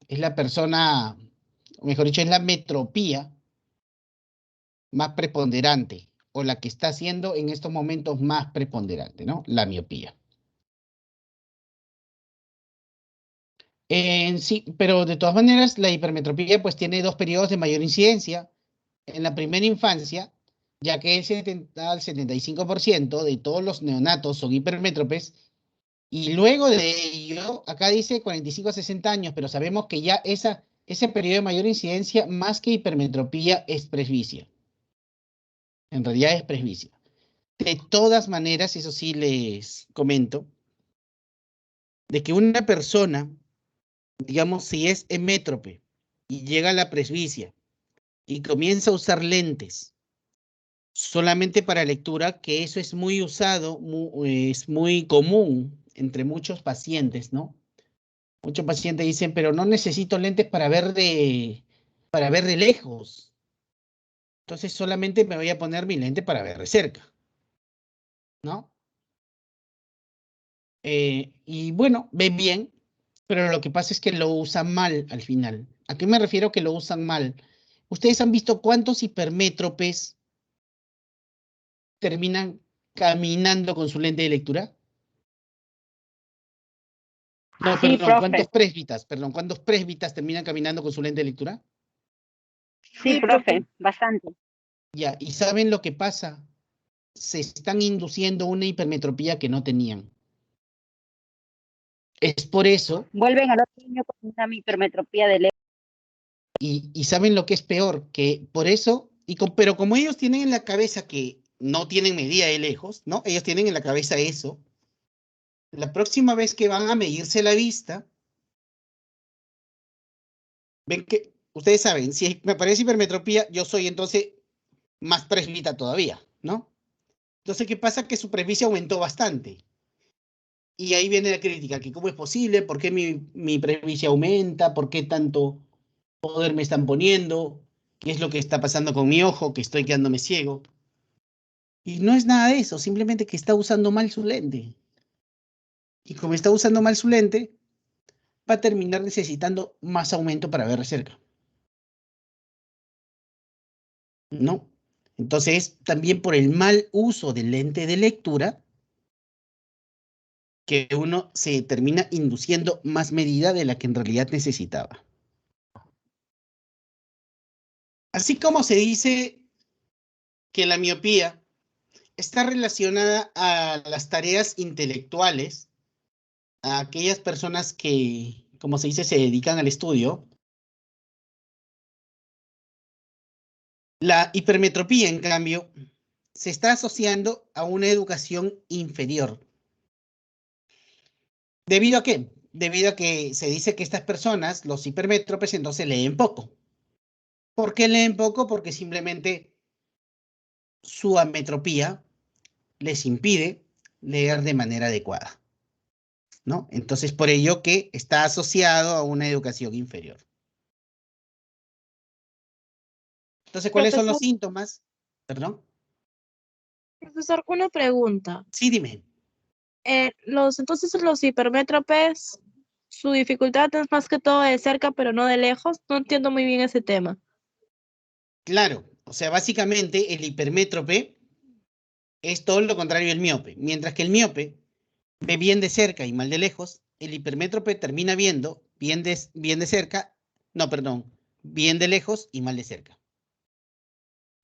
es la persona, o mejor dicho, es la metropía más preponderante, o la que está siendo en estos momentos más preponderante, ¿no? La miopía. Sí, pero de todas maneras, la hipermetropía pues tiene dos periodos de mayor incidencia. En la primera infancia, ya que el 70 al 75% de todos los neonatos son hipermétropes, y luego de ello, acá dice 45 a 60 años, pero sabemos que ya ese periodo de mayor incidencia, más que hipermetropía, es presbicia. En realidad es presbicia. De todas maneras, eso sí les comento, de que una persona, digamos, si es hemétrope y llega a la presbicia y comienza a usar lentes solamente para lectura, que eso es muy usado, es muy común entre muchos pacientes, ¿no? Muchos pacientes dicen, pero no necesito lentes para ver de lejos. Entonces solamente me voy a poner mi lente para ver de cerca, ¿no? Y bueno, ve bien, pero lo que pasa es que lo usan mal al final. ¿A qué me refiero que lo usan mal? ¿Ustedes han visto cuántos hipermétropes terminan caminando con su lente de lectura? No, Sí, perdón, profe. ¿cuántos presbitas terminan caminando con su lente de lectura? Sí, profe, bastante. Ya, ¿y saben lo que pasa? Se están induciendo una hipermetropía que no tenían. Es por eso, Vuelven al otro año con una hipermetropía de lejos. y saben lo que es peor, que por eso, pero como ellos tienen en la cabeza que no tienen medida de lejos, ¿no? Ellos tienen en la cabeza eso, la próxima vez que van a medirse la vista, ven que, ustedes saben, si me parece hipermetropía, yo soy entonces más presbita todavía, ¿no? Entonces, ¿qué pasa? Que su presbicia aumentó bastante. Y ahí viene la crítica, que cómo es posible, por qué mi presbicia aumenta, por qué tanto poder me están poniendo, qué es lo que está pasando con mi ojo, que estoy quedándome ciego. Y no es nada de eso, simplemente que está usando mal su lente. Y como está usando mal su lente, va a terminar necesitando más aumento para ver de cerca. ¿No? Entonces, también por el mal uso del lente de lectura, que uno se termina induciendo más medida de la que en realidad necesitaba. Así como se dice que la miopía está relacionada a las tareas intelectuales, a aquellas personas que, como se dice, se dedican al estudio. La hipermetropía, en cambio, se está asociando a una educación inferior. ¿Debido a qué? Debido a que se dice que estas personas, los hipermétropes, entonces leen poco. ¿Por qué leen poco? Porque simplemente su ametropía les impide leer de manera adecuada, ¿no? Entonces, por ello que está asociado a una educación inferior. Entonces, ¿cuáles son los Profesor, síntomas? Perdón. profesor, una pregunta. Sí, dime. Entonces los hipermétropes, su dificultad es más que todo de cerca, pero no de lejos. No entiendo muy bien ese tema. Claro, o sea, básicamente el hipermétrope es todo lo contrario del miope. Mientras que el miope ve bien de cerca y mal de lejos, el hipermétrope termina viendo bien de cerca, no, perdón, bien de lejos y mal de cerca.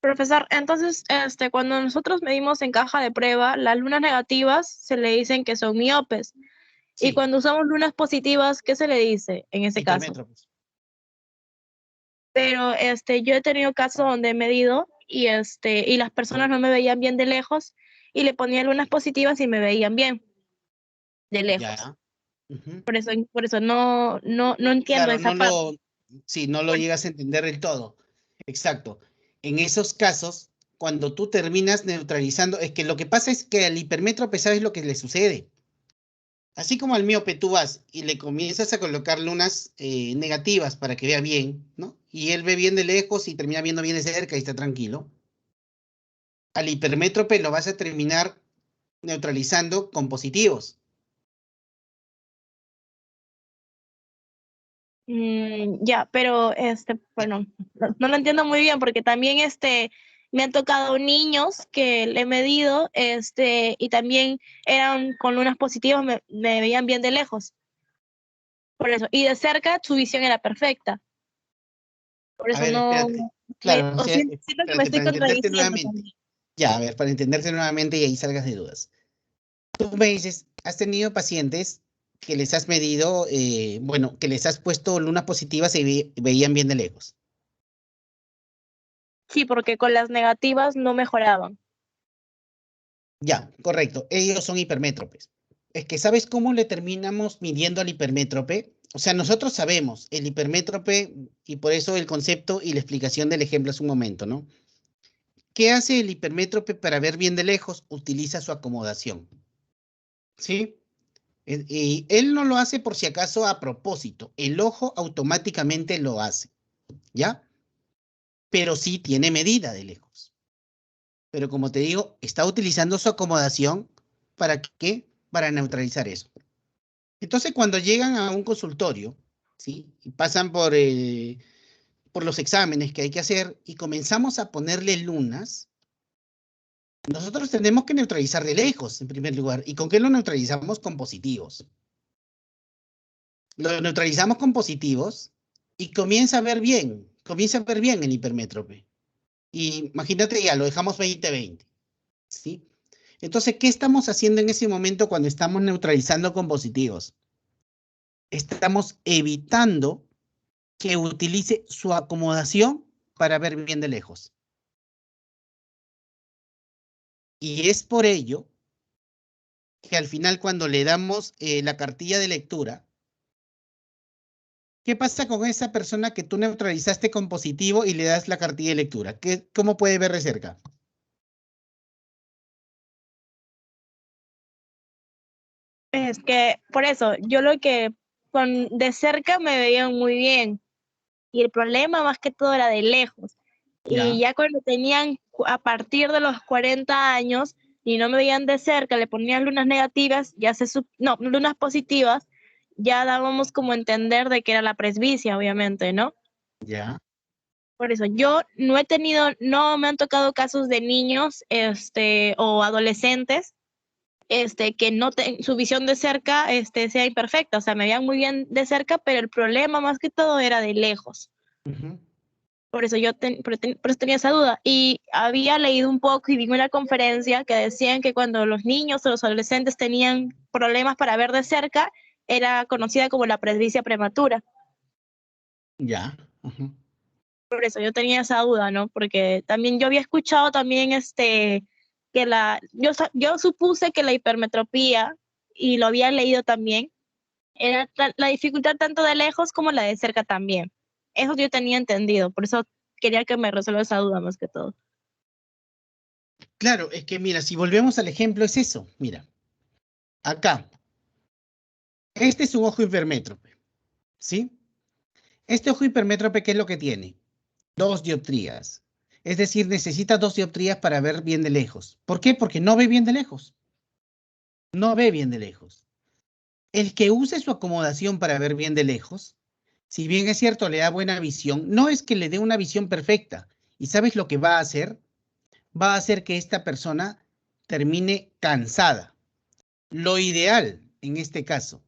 Profesor, entonces, cuando nosotros medimos en caja de prueba, las lunas negativas se le dicen que son miopes. Y Sí, cuando usamos lunas positivas, ¿qué se le dice en ese caso? hipermétropes. Pero yo he tenido casos donde he medido y las personas no me veían bien de lejos y le ponía lunas positivas y me veían bien de lejos. Ya. Ujú. Por eso no entiendo Claro, esa parte. sí, no lo llegas a entender del todo. Exacto. En esos casos, cuando tú terminas neutralizando, es que lo que pasa es que al hipermétrope, ¿sabes lo que le sucede? Así como al miope tú vas y le comienzas a colocar lunas negativas para que vea bien, ¿no? Y él ve bien de lejos y termina viendo bien de cerca y está tranquilo. Al hipermétrope lo vas a terminar neutralizando con positivos. Ya, pero bueno, no lo entiendo muy bien porque también me han tocado niños que le he medido, y también eran con lunas positivas, me veían bien de lejos. Por eso, y de cerca su visión era perfecta. Por A eso ver, no, espérate. Claro, o sea, siento que me espérate, estoy para entenderte contradiciendo nuevamente. también. Ya, a ver, para entenderte nuevamente y ahí salgas de dudas. Tú me dices, has tenido pacientes que les has medido, bueno, que les has puesto lunas positivas y veían bien de lejos. Sí, porque con las negativas no mejoraban. Ya, correcto. Ellos son hipermétropes. Es que ¿sabes cómo le terminamos midiendo al hipermétrope? O sea, nosotros sabemos el hipermétrope y por eso el concepto y la explicación del ejemplo hace un momento, ¿no? ¿Qué hace el hipermétrope para ver bien de lejos? Utiliza su acomodación, ¿sí? Y él no lo hace por si acaso a propósito. El ojo automáticamente lo hace, ¿ya? Pero sí tiene medida de lejos. Pero como te digo, está utilizando su acomodación ¿para qué? Para neutralizar eso. Entonces, cuando llegan a un consultorio, ¿sí? Y pasan por los exámenes que hay que hacer y comenzamos a ponerle lunas, nosotros tenemos que neutralizar de lejos, en primer lugar. ¿Y con qué lo neutralizamos? Con positivos. Lo neutralizamos con positivos y comienza a ver bien el hipermétrope. Y imagínate ya, lo dejamos 20-20, ¿sí? Entonces, ¿qué estamos haciendo en ese momento cuando estamos neutralizando con positivos? Estamos evitando que utilice su acomodación para ver bien de lejos. Y es por ello que al final cuando le damos la cartilla de lectura, ¿qué pasa con esa persona que tú neutralizaste con positivo y le das la cartilla de lectura? ¿Cómo puede ver de cerca? Es que, por eso, yo lo que de cerca me veían muy bien. Y el problema más que todo era de lejos. Y Ya. ya cuando tenían a partir de los 40 años y no me veían de cerca, le ponían lunas negativas, no, lunas positivas, ya dábamos como a entender de que era la presbicia, obviamente, ¿no? Ya. Por eso, yo no me han tocado casos de niños, o adolescentes, que su visión de cerca, sea imperfecta. O sea, me veían muy bien de cerca, pero el problema más que todo era de lejos. Ujú. Por eso por eso tenía esa duda. Y había leído un poco y vi una conferencia que decían que cuando los niños o los adolescentes tenían problemas para ver de cerca, era conocida como la presbicia prematura. Ya. Ujú. Por eso yo tenía esa duda, ¿no? Porque también yo había escuchado también que yo supuse que la hipermetropía, y lo había leído también, era la dificultad tanto de lejos como la de cerca también. Eso yo tenía entendido, por eso quería que me resuelva esa duda más que todo. Claro, es que mira, si volvemos al ejemplo, es eso. Mira, acá, este es un ojo hipermétrope, ¿sí? Este ojo hipermétrope, ¿qué es lo que tiene? 2 dioptrías. Es decir, necesita 2 dioptrías para ver bien de lejos. ¿Por qué? Porque no ve bien de lejos. No ve bien de lejos. El que use su acomodación para ver bien de lejos, si bien es cierto, le da buena visión, no es que le dé una visión perfecta. ¿Y sabes lo que va a hacer? Va a hacer que esta persona termine cansada. Lo ideal, en este caso,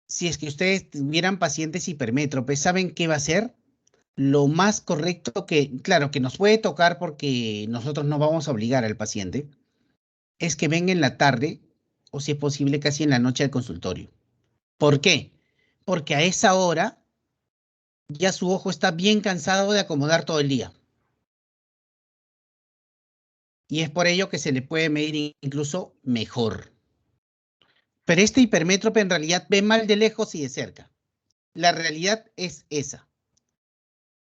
si es que ustedes tuvieran pacientes hipermétropes, ¿saben qué va a ser? Lo más correcto que, claro, que nos puede tocar porque nosotros no vamos a obligar al paciente, es que venga en la tarde o si es posible casi en la noche al consultorio. ¿Por qué? Porque a esa hora ya su ojo está bien cansado de acomodar todo el día. Y es por ello que se le puede medir incluso mejor. Pero este hipermétrope en realidad ve mal de lejos y de cerca. La realidad es esa.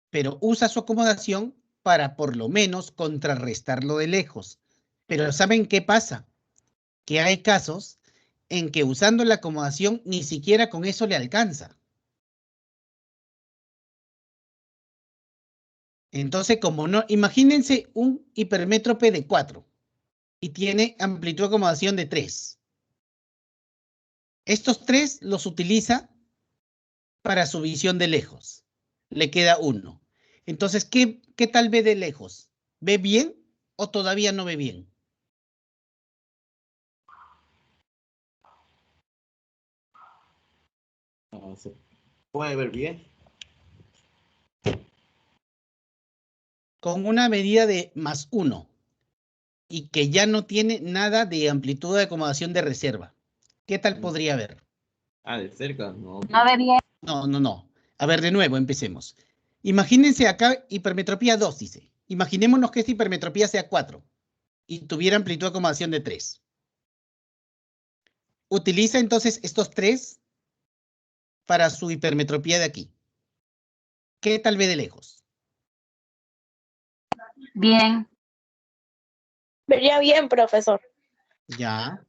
Pero usa su acomodación para por lo menos contrarrestarlo de lejos. Pero ¿saben qué pasa? Que hay casos en que usando la acomodación ni siquiera con eso le alcanza. Entonces, como no, imagínense un hipermétrope de 4 y tiene amplitud de acomodación de 3. Estos 3 los utiliza para su visión de lejos. Le queda 1. Entonces, ¿qué tal ve de lejos? ¿Ve bien o todavía no ve bien? Se puede ver bien. Con una medida de +1 y que ya no tiene nada de amplitud de acomodación de reserva. ¿Qué tal podría ver? De cerca, no. No ve bien. No. A ver, de nuevo, empecemos. Imagínense acá hipermetropía 2, dice. Imaginémonos que esta hipermetropía sea 4 y tuviera amplitud de acomodación de 3. Utiliza entonces estos 3 para su hipermetropía de aquí. ¿Qué tal ve de lejos? Bien. Vería bien, profesor. Ya.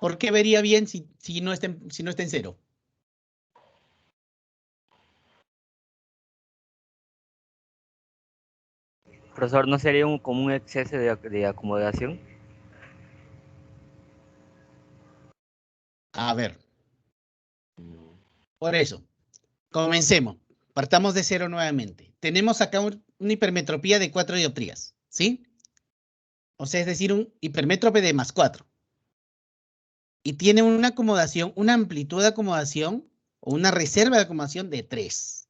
¿Por qué vería bien si no está en 0? Profesor, ¿no sería como un exceso de acomodación? A ver. Por eso, comencemos. Partamos de 0 nuevamente. Tenemos acá una hipermetropía de 4 dioptrías, ¿sí? O sea, es decir, un hipermétrope de +4. Y tiene una acomodación, una amplitud de acomodación o una reserva de acomodación de 3.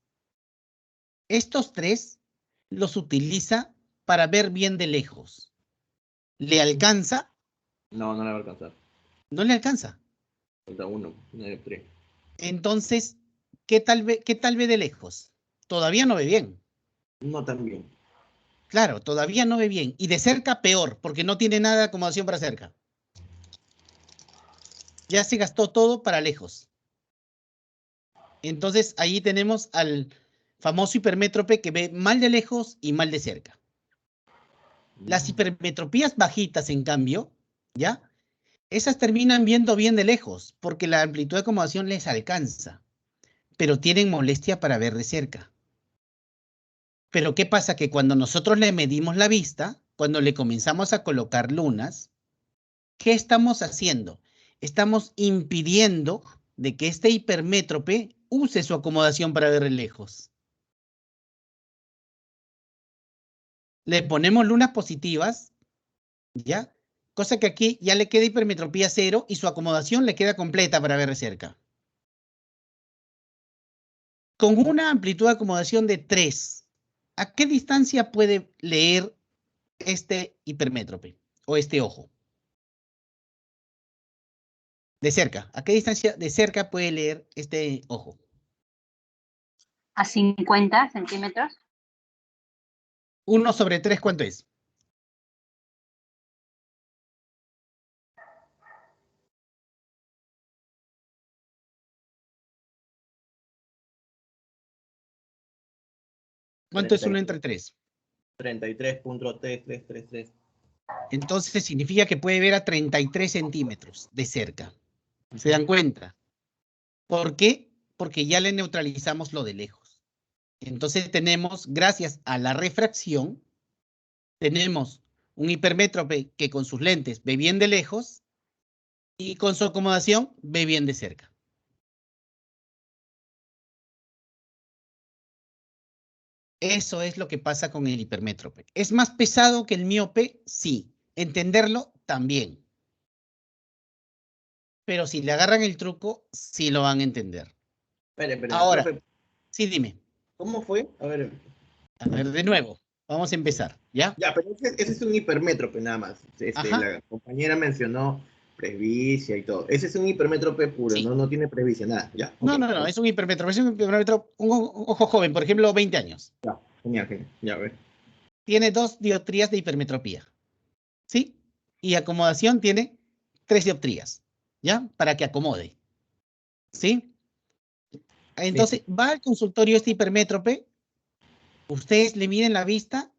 Estos 3 los utiliza para ver bien de lejos. ¿Le alcanza? No, no le va a alcanzar. No le alcanza. Falta 1, 3. Entonces, ¿qué tal ve de lejos? Todavía no ve bien. No tan bien. Claro, todavía no ve bien. Y de cerca, peor, porque no tiene nada de acomodación para cerca. Ya se gastó todo para lejos. Entonces, ahí tenemos al famoso hipermétrope que ve mal de lejos y mal de cerca. Las hipermetropías bajitas, en cambio, ¿ya? Esas terminan viendo bien de lejos, porque la amplitud de acomodación les alcanza, pero tienen molestia para ver de cerca. Pero ¿qué pasa? Que cuando nosotros le medimos la vista, cuando le comenzamos a colocar lunas, ¿qué estamos haciendo? Estamos impidiendo de que este hipermétrope use su acomodación para ver de lejos. Le ponemos lunas positivas, ¿ya? Cosa que aquí ya le queda hipermetropía 0 y su acomodación le queda completa para ver de cerca. Con una amplitud de acomodación de 3, ¿a qué distancia puede leer este hipermétrope o este ojo? De cerca. ¿A qué distancia de cerca puede leer este ojo? A 50 centímetros. 1/3, ¿cuánto es? ¿Cuánto es 1/3? 33.3333. Entonces significa que puede ver a 33 centímetros de cerca. ¿Se dan cuenta? ¿Por qué? Porque ya le neutralizamos lo de lejos. Entonces tenemos, gracias a la refracción, tenemos un hipermétrope que con sus lentes ve bien de lejos y con su acomodación ve bien de cerca. Eso es lo que pasa con el hipermétrope. ¿Es más pesado que el miope? Sí. Entenderlo también. Pero si le agarran el truco, sí lo van a entender. Espera, Ahora, profe, sí, dime. ¿cómo fue? A ver, De nuevo. Vamos a empezar, ¿ya? ya, pero ese es un hipermétrope nada más. Ajá. La compañera mencionó presbicia y todo. Ese es un hipermétrope puro, Sí. no tiene presbicia, nada. Ya, No, ok. no, es un hipermétrope. Es un hipermétrope, un ojo joven, por ejemplo, 20 años. Ya, genial. Ya, a ver. Tiene 2 dioptrías de hipermetropía. ¿Sí? Y acomodación tiene 3 dioptrías. ¿Ya? Para que acomode. ¿Sí? Entonces, va al consultorio este hipermétrope, ustedes le miden la vista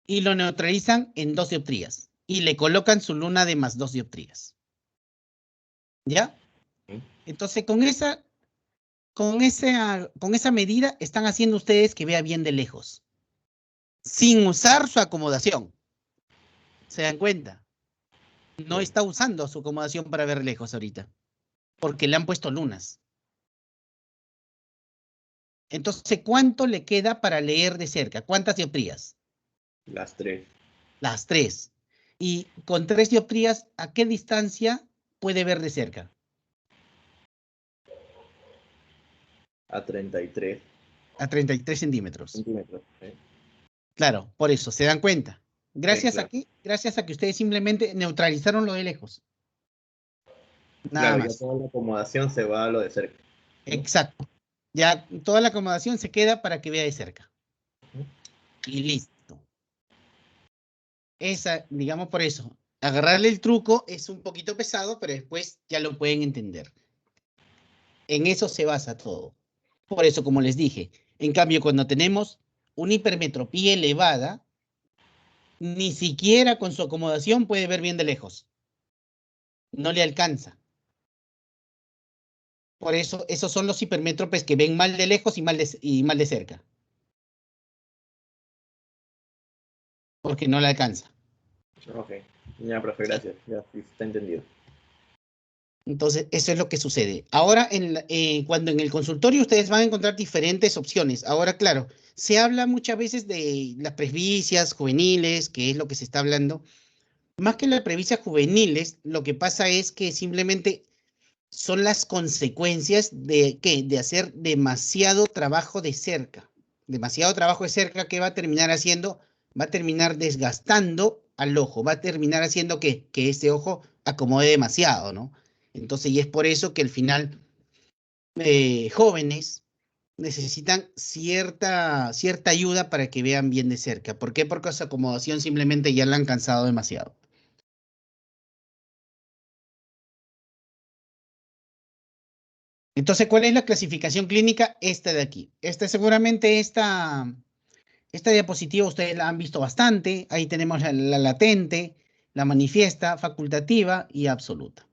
y lo neutralizan en 2 dioptrías. Y le colocan su luna de +2 dioptrías. ¿Ya? Entonces, con esa medida están haciendo ustedes que vea bien de lejos. Sin usar su acomodación. ¿Se dan cuenta? No está usando su acomodación para ver lejos ahorita. Porque le han puesto lunas. Entonces, ¿cuánto le queda para leer de cerca? ¿Cuántas dioptrías? Las 3. Las 3. Y con 3 dioptrías, ¿a qué distancia puede ver de cerca? A 33 A 33 centímetros. centímetros. ¿Sí? Claro, por eso, ¿se dan cuenta? Gracias claro. a qué? Gracias a que ustedes simplemente neutralizaron lo de lejos. Nada Claro, ya más. toda la acomodación se va a lo de cerca. ¿no? Exacto. Ya toda la acomodación se queda para que vea de cerca. Y listo. Esa, digamos por eso. Agarrarle el truco es un poquito pesado, pero después ya lo pueden entender. En eso se basa todo. Por eso, como les dije, en cambio, cuando tenemos una hipermetropía elevada, ni siquiera con su acomodación puede ver bien de lejos. No le alcanza. Por eso, esos son los hipermétropes que ven mal de lejos y mal de cerca. Porque no le alcanza. Ok. Ya, profe, gracias. Ya, sí, está entendido. Entonces, eso es lo que sucede. Ahora, cuando en el consultorio ustedes van a encontrar diferentes opciones. Ahora, claro, se habla muchas veces de las presbicias juveniles, que es lo que se está hablando. Más que las presbicias juveniles, lo que pasa es que simplemente son las consecuencias de, ¿qué? De hacer demasiado trabajo de cerca. Demasiado trabajo de cerca, ¿qué va a terminar haciendo? Va a terminar desgastando al ojo, va a terminar haciendo que este ojo acomode demasiado, ¿no? Entonces, y es por eso que al final jóvenes necesitan cierta ayuda para que vean bien de cerca. ¿Por qué? Porque su acomodación simplemente ya la han cansado demasiado. Entonces, ¿cuál es la clasificación clínica? Esta de aquí. Seguramente esta diapositiva ustedes la han visto bastante. Ahí tenemos la latente, la manifiesta, facultativa y absoluta.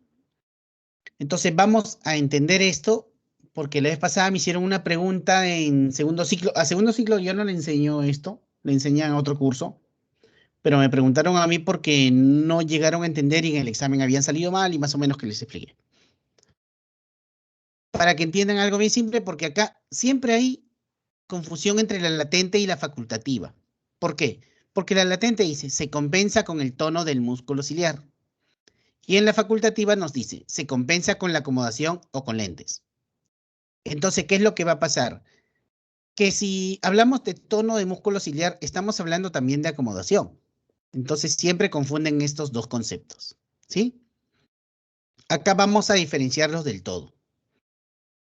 Entonces, vamos a entender esto porque la vez pasada me hicieron una pregunta en segundo ciclo. A segundo ciclo yo no le enseño esto, le enseñan a otro curso, pero me preguntaron a mí porque no llegaron a entender y en el examen habían salido mal y más o menos que les expliqué. Para que entiendan algo bien simple, porque acá siempre hay confusión entre la latente y la facultativa. ¿Por qué? Porque la latente dice, se compensa con el tono del músculo ciliar. Y en la facultativa nos dice, se compensa con la acomodación o con lentes. Entonces, ¿qué es lo que va a pasar? Que si hablamos de tono de músculo ciliar, estamos hablando también de acomodación. Entonces, siempre confunden estos dos conceptos. ¿Sí? Acá vamos a diferenciarlos del todo.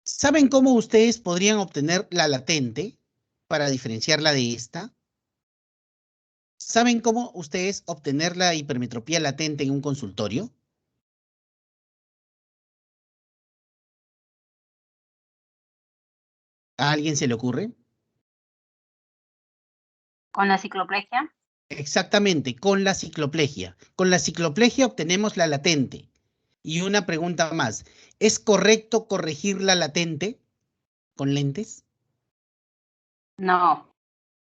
¿Saben cómo ustedes podrían obtener la latente para diferenciarla de esta? ¿Saben cómo ustedes obtener la hipermetropía latente en un consultorio? ¿A alguien se le ocurre? Con la cicloplegia. Exactamente, con la cicloplegia. Con la cicloplegia obtenemos la latente. Y una pregunta más, ¿es correcto corregir la latente con lentes? No.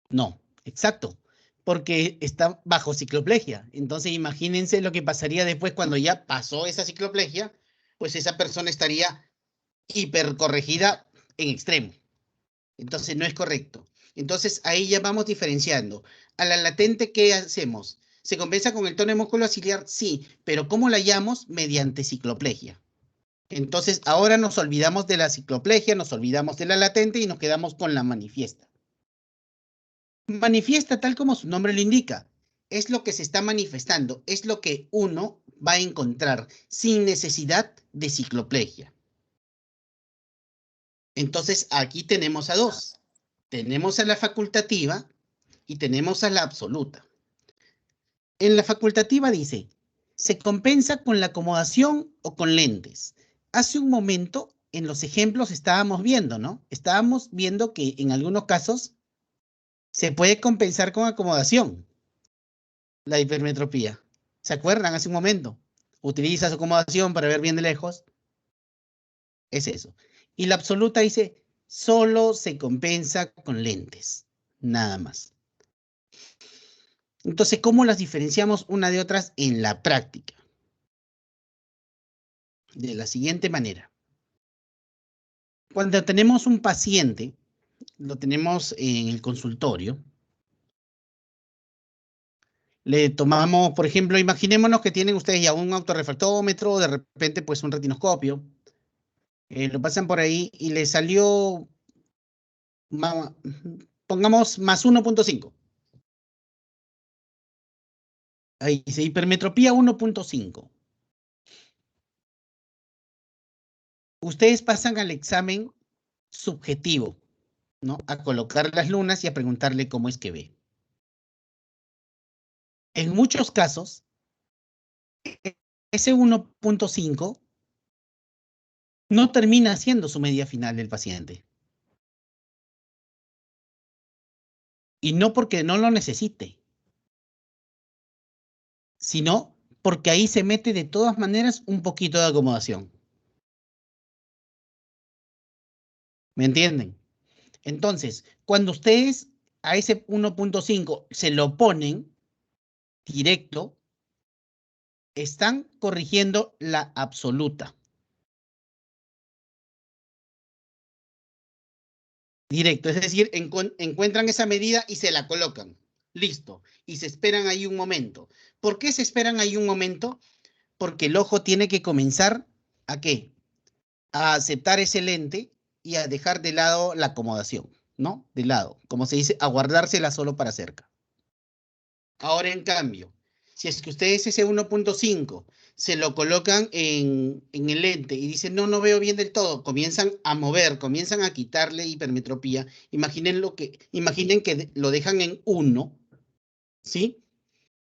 No, exacto, porque está bajo cicloplegia. Entonces imagínense lo que pasaría después cuando ya pasó esa cicloplegia, pues esa persona estaría hipercorregida en extremo. Entonces no es correcto. Entonces ahí ya vamos diferenciando. A la latente, ¿qué hacemos? ¿Se compensa con el tono de músculo ciliar? Sí, pero ¿cómo la hallamos? Mediante cicloplegia. Entonces ahora nos olvidamos de la cicloplegia, nos olvidamos de la latente y nos quedamos con la manifiesta. Manifiesta tal como su nombre lo indica. Es lo que se está manifestando, es lo que uno va a encontrar sin necesidad de cicloplegia. Entonces aquí tenemos a dos. Tenemos a la facultativa y tenemos a la absoluta. En la facultativa dice, se compensa con la acomodación o con lentes. Hace un momento en los ejemplos estábamos viendo, ¿no? Estábamos viendo que en algunos casos se puede compensar con acomodación la hipermetropía. ¿Se acuerdan hace un momento? Utiliza su acomodación para ver bien de lejos. Es eso. Y la absoluta dice, solo se compensa con lentes. Nada más. Entonces, ¿cómo las diferenciamos una de otras en la práctica? De la siguiente manera. Cuando tenemos un paciente lo tenemos en el consultorio. Le tomamos, por ejemplo, imaginémonos que tienen ustedes ya un autorrefractómetro, de repente pues un retinoscopio. Lo pasan por ahí y le salió, pongamos más 1.5. Ahí dice hipermetropía 1.5. Ustedes pasan al examen subjetivo, ¿no? A colocar las lunas y a preguntarle cómo es que ve. En muchos casos, ese 1.5 no termina siendo su medida final del paciente. Y no porque no lo necesite, sino porque ahí se mete de todas maneras un poquito de acomodación. ¿Me entienden? Entonces, cuando ustedes a ese 1.5 se lo ponen directo, están corrigiendo la absoluta. Directo, es decir, encuentran esa medida y se la colocan. Listo. Y se esperan ahí un momento. ¿Por qué se esperan ahí un momento? Porque el ojo tiene que comenzar ¿a qué? A aceptar ese lente y a dejar de lado la acomodación, ¿no? De lado, como se dice, a guardársela solo para cerca. Ahora, en cambio, si es que ustedes ese 1.5 se lo colocan en el lente y dicen, no, no veo bien del todo, comienzan a mover, comienzan a quitarle hipermetropía, imaginen que lo dejan en 1, ¿sí?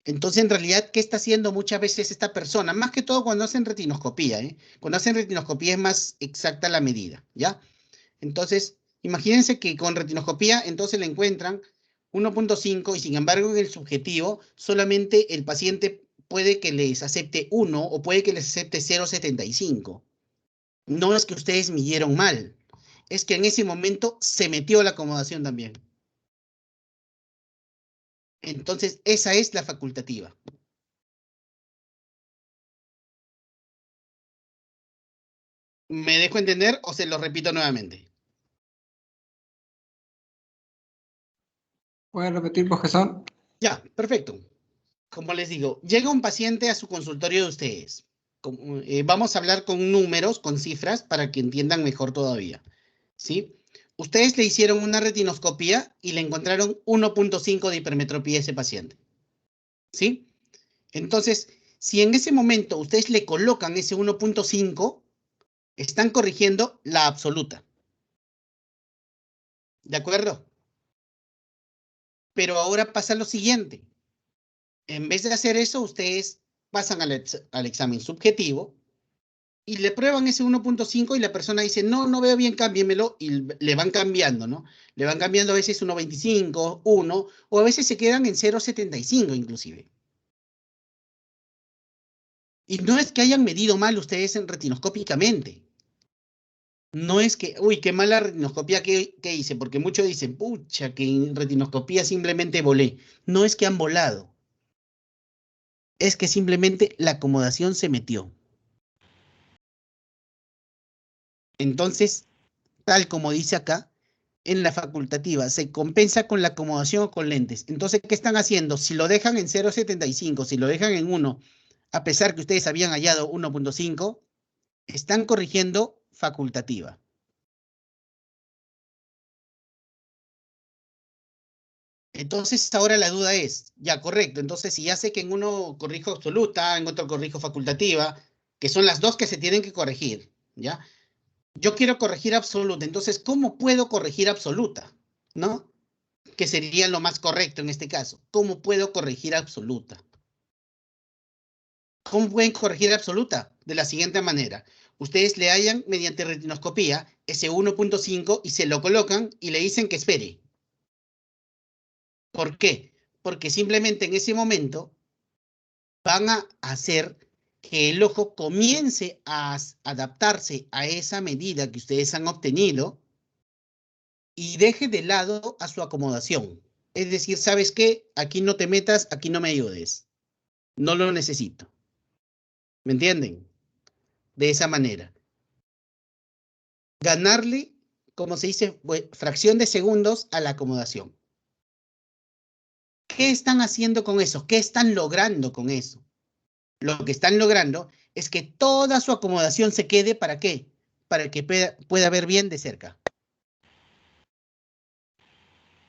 Entonces, en realidad, ¿qué está haciendo muchas veces esta persona? Más que todo cuando hacen retinoscopía, ¿eh? Cuando hacen retinoscopía es más exacta la medida, ¿ya? Entonces, imagínense que con retinoscopía entonces le encuentran 1.5 y sin embargo en el subjetivo solamente el paciente puede que les acepte 1 o puede que les acepte 0.75. No es que ustedes midieron mal, es que en ese momento se metió la acomodación también. Entonces, esa es la facultativa. ¿Me dejo entender o se lo repito nuevamente? ¿Pueden repetir, profesor? Ya, perfecto. Como les digo, llega un paciente a su consultorio de ustedes. Vamos a hablar con números, con cifras, para que entiendan mejor todavía. ¿Sí? Ustedes le hicieron una retinoscopía y le encontraron 1.5 de hipermetropía a ese paciente. ¿Sí? Entonces, si en ese momento ustedes le colocan ese 1.5, están corrigiendo la absoluta. ¿De acuerdo? Pero ahora pasa lo siguiente. En vez de hacer eso, ustedes pasan al examen subjetivo y le prueban ese 1.5 y la persona dice, no, no veo bien, cámbiemelo, y le van cambiando, ¿no? Le van cambiando a veces 1.25, 1, o a veces se quedan en 0.75 inclusive. Y no es que hayan medido mal ustedes retinoscópicamente. No es que, uy, qué mala retinoscopía que hice, porque muchos dicen, pucha, que en retinoscopía simplemente volé. No es que han volado. Es que simplemente la acomodación se metió. Entonces, tal como dice acá, en la facultativa se compensa con la acomodación o con lentes. Entonces, ¿qué están haciendo? Si lo dejan en 0.75, si lo dejan en 1, a pesar que ustedes habían hallado 1.5, están corrigiendo facultativa. Entonces, ahora la duda es, ya, correcto, entonces si ya sé que en uno corrijo absoluta, en otro corrijo facultativa, que son las dos que se tienen que corregir, ¿ya? Yo quiero corregir absoluta, entonces, ¿cómo puedo corregir absoluta? ¿No? Que sería lo más correcto en este caso. ¿Cómo puedo corregir absoluta? ¿Cómo pueden corregir absoluta? De la siguiente manera. Ustedes le hallan mediante retinoscopía ese 1.5 y se lo colocan y le dicen que espere. ¿Por qué? Porque simplemente en ese momento van a hacer que el ojo comience a adaptarse a esa medida que ustedes han obtenido y deje de lado a su acomodación. Es decir, ¿sabes qué? Aquí no te metas, aquí no me ayudes. No lo necesito. ¿Me entienden? De esa manera. Ganarle como se dice, fracción de segundos a la acomodación. ¿Qué están haciendo con eso? ¿Qué están logrando con eso? Lo que están logrando es que toda su acomodación se quede, ¿para qué? Para que pueda ver bien de cerca.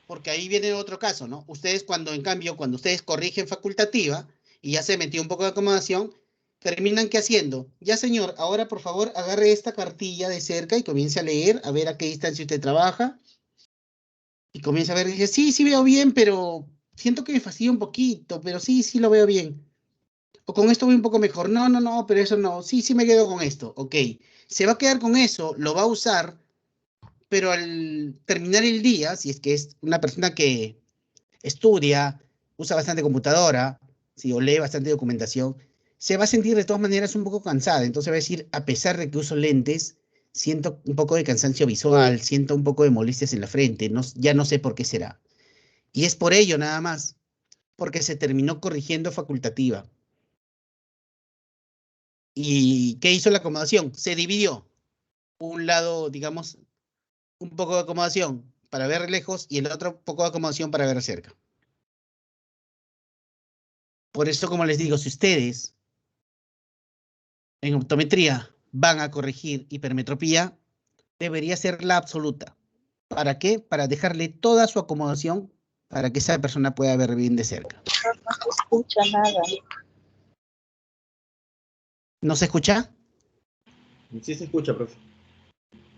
Porque ahí viene otro caso, ¿no? Ustedes en cambio, cuando ustedes corrigen facultativa y ya se metió un poco de acomodación, terminan ¿qué haciendo? Ya, señor, ahora por favor agarre esta cartilla de cerca y comience a leer, a ver a qué distancia usted trabaja. Y comienza a ver y dice, sí, sí veo bien, pero siento que me fastidia un poquito, pero sí, sí lo veo bien. O con esto voy un poco mejor. No, no, no, pero eso no. Sí, sí me quedo con esto. Ok. Se va a quedar con eso, lo va a usar, pero al terminar el día, si es que es una persona que estudia, usa bastante computadora, si o lee bastante documentación, se va a sentir de todas maneras un poco cansada. Entonces va a decir, a pesar de que uso lentes, siento un poco de cansancio visual, siento un poco de molestias en la frente, no, ya no sé por qué será. Y es por ello nada más, porque se terminó corrigiendo facultativa. ¿Y qué hizo la acomodación? Se dividió. Un lado, digamos, un poco de acomodación para ver lejos y el otro poco de acomodación para ver cerca. Por eso, como les digo, si ustedes en optometría van a corregir hipermetropía, debería ser la absoluta. ¿Para qué? Para dejarle toda su acomodación para que esa persona pueda ver bien de cerca. No se escucha nada. ¿No se escucha? Sí se escucha, profe.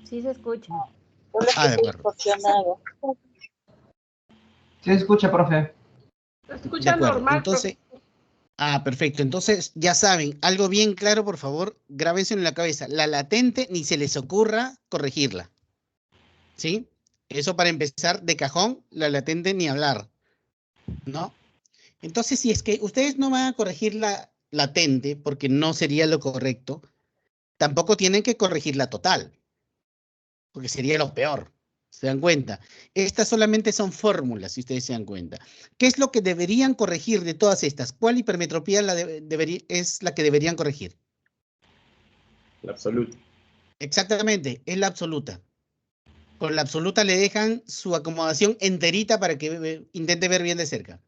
Sí se escucha. Ah, de acuerdo. Distorsionado. Sí se escucha, profe. Se De escucha acuerdo. normal, Entonces, perfecto. Entonces, ya saben, algo bien claro, por favor, grábense en la cabeza. La latente ni se les ocurra corregirla. ¿Sí? Eso para empezar, de cajón, la latente ni hablar, ¿no? Entonces, si es que ustedes no van a corregir la latente, porque no sería lo correcto, tampoco tienen que corregir la total, porque sería lo peor. ¿Se dan cuenta? Estas solamente son fórmulas, si ustedes se dan cuenta. ¿Qué es lo que deberían corregir de todas estas? ¿Cuál hipermetropía es la que deberían corregir? La absoluta. Exactamente, es la absoluta. Con la absoluta le dejan su acomodación enterita para que intente ver bien de cerca.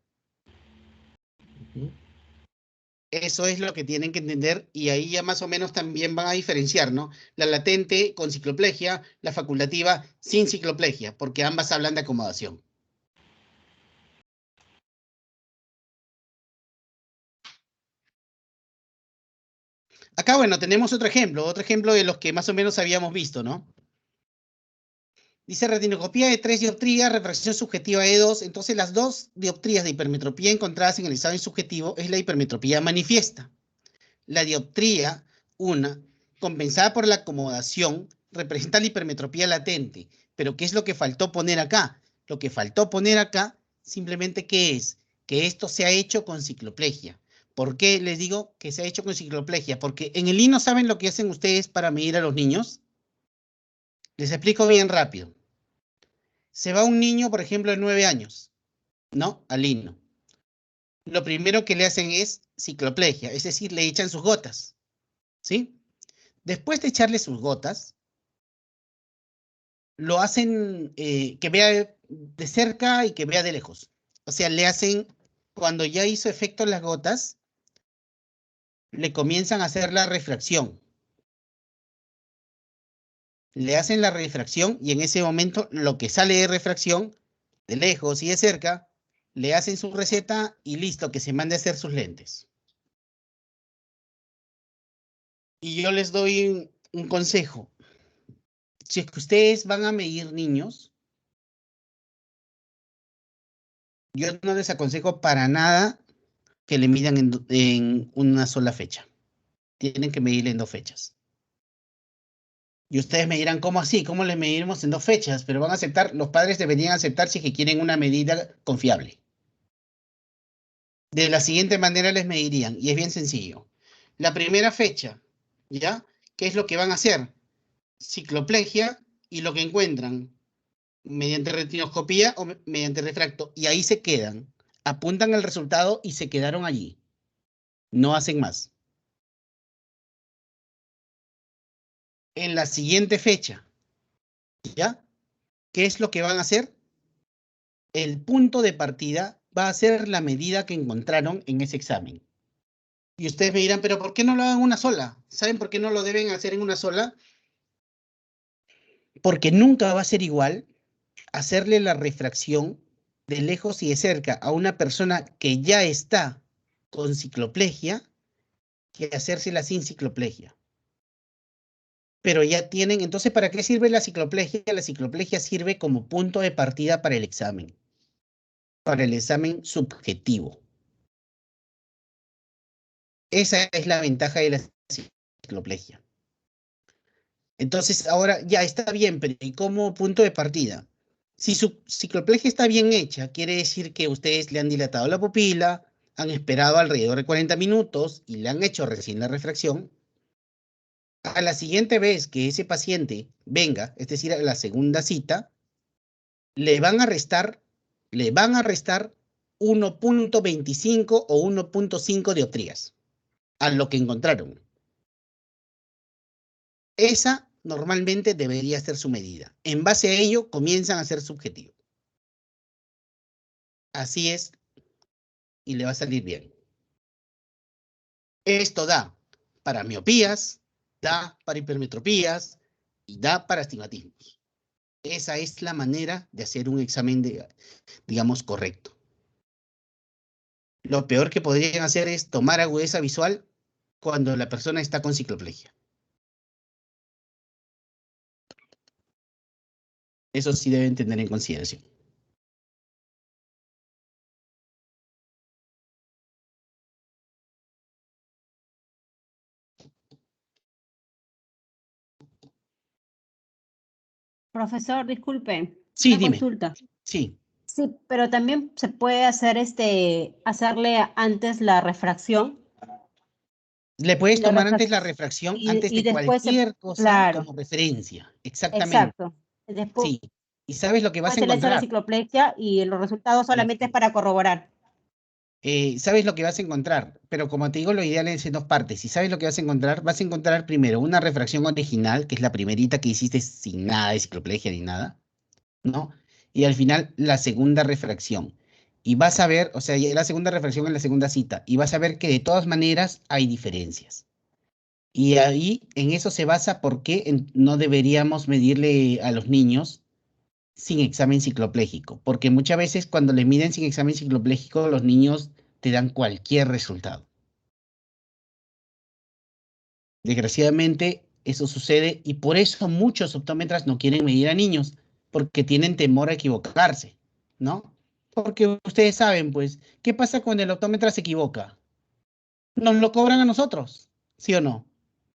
Eso es lo que tienen que entender y ahí ya más o menos también van a diferenciar, ¿no? La latente con cicloplegia, la facultativa sin cicloplegia, porque ambas hablan de acomodación. Acá, bueno, tenemos otro ejemplo de los que más o menos habíamos visto, ¿no? Dice retinoscopía de 3 dioptrías, refracción subjetiva de 2. Entonces, las 2 dioptrías de hipermetropía encontradas en el examen subjetivo es la hipermetropía manifiesta. La dioptría, una, compensada por la acomodación, representa la hipermetropía latente. Pero, ¿qué es lo que faltó poner acá? Lo que faltó poner acá, simplemente, ¿qué es? Que esto se ha hecho con cicloplegia. ¿Por qué les digo que se ha hecho con cicloplegia? Porque en el INO, ¿saben lo que hacen ustedes para medir a los niños? Les explico bien rápido. Se va un niño, por ejemplo, de 9 años, ¿no? Al INO. Lo primero que le hacen es cicloplegia, es decir, le echan sus gotas, ¿sí? Después de echarle sus gotas, lo hacen que vea de cerca y que vea de lejos. O sea, le hacen, cuando ya hizo efecto las gotas, le comienzan a hacer la refracción. Le hacen la refracción y en ese momento lo que sale de refracción, de lejos y de cerca, le hacen su receta y listo, que se mande a hacer sus lentes. Y yo les doy un consejo. Si es que ustedes van a medir niños, yo no les aconsejo para nada que le midan en una sola fecha. Tienen que medirle en 2 fechas. Y ustedes me dirán, ¿cómo así? ¿Cómo le medimos en 2 fechas? Pero van a aceptar, los padres deberían aceptar si es que quieren una medida confiable. De la siguiente manera les medirían, y es bien sencillo. La primera fecha, ¿ya? ¿Qué es lo que van a hacer? Cicloplegia y lo que encuentran mediante retinoscopía o mediante refracto, y ahí se quedan. Apuntan el resultado y se quedaron allí. No hacen más. En la siguiente fecha, ¿ya? ¿qué es lo que van a hacer? El punto de partida va a ser la medida que encontraron en ese examen. Y ustedes me dirán, pero ¿por qué no lo hagan una sola? ¿Saben por qué no lo deben hacer en una sola? Porque nunca va a ser igual hacerle la refracción de lejos y de cerca a una persona que ya está con cicloplegia que hacérsela sin cicloplegia. Pero ya tienen, entonces, ¿para qué sirve la cicloplegia? La cicloplegia sirve como punto de partida para el examen subjetivo. Esa es la ventaja de la cicloplegia. Entonces, ahora ya está bien, pero ¿y cómo punto de partida? Si su cicloplegia está bien hecha, quiere decir que ustedes le han dilatado la pupila, han esperado alrededor de 40 minutos y le han hecho recién la refracción. A la siguiente vez que ese paciente venga, es decir, a la segunda cita, le van a restar 1.25 o 1.5 dioptrías a lo que encontraron. Esa normalmente debería ser su medida. En base a ello, comienzan a ser subjetivos. Así es, y le va a salir bien. Esto da para miopías, da para hipermetropías y da para astigmatismos. Esa es la manera de hacer un examen, digamos, correcto. Lo peor que podrían hacer es tomar agudeza visual cuando la persona está con cicloplegia. Eso sí deben tener en consideración. Profesor, disculpe, Sí, una dime. consulta. Sí. Sí, pero también se puede hacer hacerle antes la refracción. Le puedes La tomar antes la refracción refracción, y, antes y de después cualquier cosa claro, como referencia. Exactamente. exacto. Después Sí. ¿Y sabes lo que vas a se le hace la encontrar? cicloplegia y los resultados solamente es para corroborar. Sabes lo que vas a encontrar, pero como te digo, lo ideal es en dos partes. Si sabes lo que vas a encontrar primero una refracción original, que es la primerita que hiciste sin nada de cicloplegia ni nada, ¿no? Y al final la segunda refracción. Y vas a ver, o sea, ya la segunda refracción en la segunda cita, y vas a ver que de todas maneras hay diferencias. Y ahí, en eso se basa por qué no deberíamos medirle a los niños sin examen ciclopléjico, porque muchas veces cuando le miden sin examen ciclopléjico, los niños te dan cualquier resultado. Desgraciadamente, eso sucede y por eso muchos optómetras no quieren medir a niños, porque tienen temor a equivocarse, ¿no? Porque ustedes saben, pues, ¿qué pasa cuando el optómetra se equivoca? Nos lo cobran a nosotros, ¿sí o no?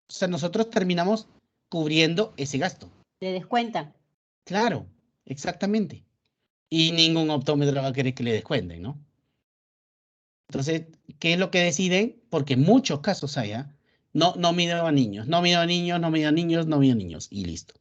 O sea, nosotros terminamos cubriendo ese gasto. Le descuentan. Claro, exactamente. Y ningún optómetra va a querer que le descuenten, ¿no? Entonces, ¿qué es lo que deciden? Porque en muchos casos hay, ¿ah? No mido a niños, no mido a niños, no mido a niños, no mido a niños, y listo.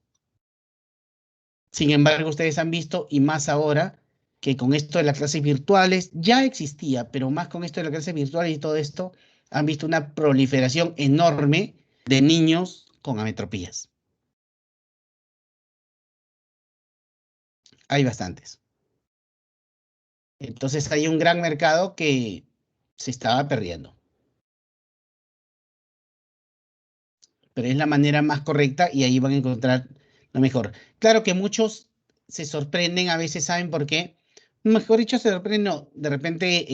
Sin embargo, ustedes han visto, y más ahora, que con esto de las clases virtuales ya existía, pero más con esto de las clases virtuales y todo esto, han visto una proliferación enorme de niños con ametropías. Hay bastantes. Entonces hay un gran mercado que se estaba perdiendo. Pero es la manera más correcta y ahí van a encontrar lo mejor. Claro que muchos se sorprenden, a veces saben por qué. Mejor dicho, se sorprenden, no, de repente